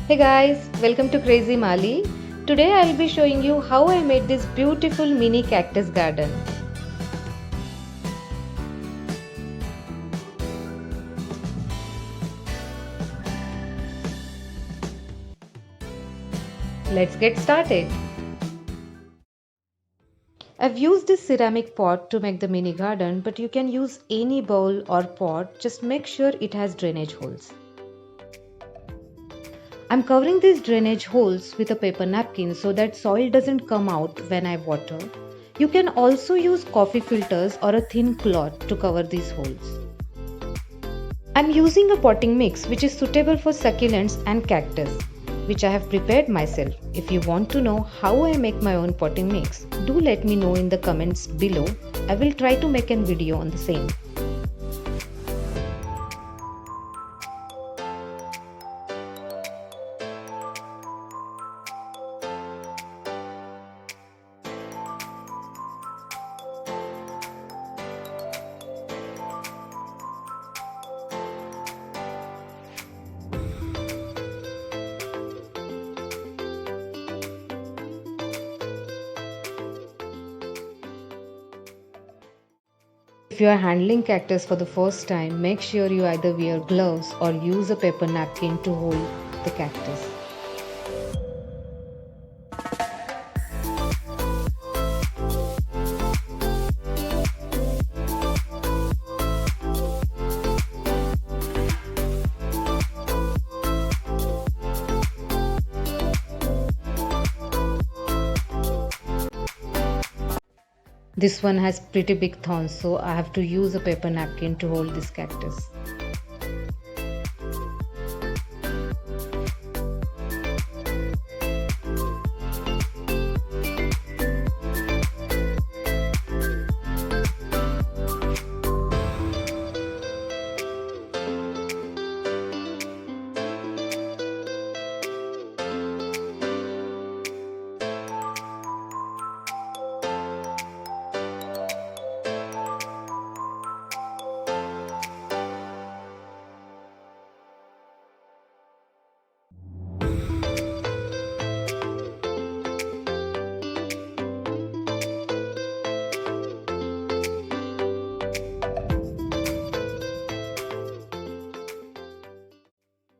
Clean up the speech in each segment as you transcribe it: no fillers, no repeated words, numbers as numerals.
Hey guys, welcome to Crazy Maali. Today I'll be showing you how I made this beautiful mini cactus garden. Let's get started. I've used this ceramic pot to make the mini garden, but you can use any bowl or pot, just make sure it has drainage holes. I'm covering these drainage holes with a paper napkin so that soil doesn't come out when I water. You can also use coffee filters or a thin cloth to cover these holes. I'm using a potting mix which is suitable for succulents and cactus, which I have prepared myself. If you want to know how I make my own potting mix, do let me know in the comments below. I will try to make a video on the same. If you are handling cactus for the first time, make sure you either wear gloves or use a paper napkin to hold the cactus. This one has pretty big thorns, so I have to use a paper napkin to hold this cactus.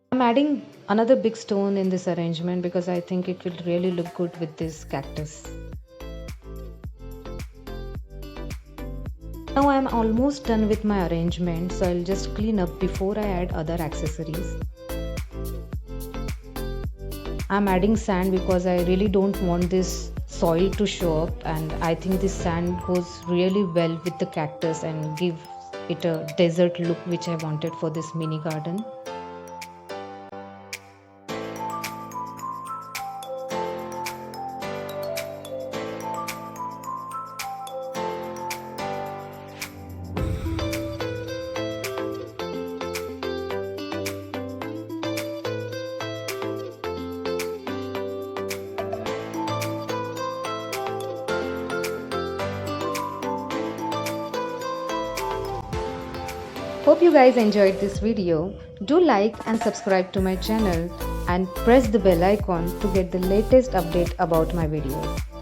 I'm adding another big stone in this arrangement because I think it will really look good with this cactus. Now I'm almost done with my arrangement, so I'll just clean up before I add other accessories. I'm adding sand because I really don't want this soil to show up, and I think this sand goes really well with the cactus and gives it a desert look which I wanted for this mini garden. Hope you guys enjoyed this video. Do like and subscribe to my channel and press the bell icon to get the latest update about my videos.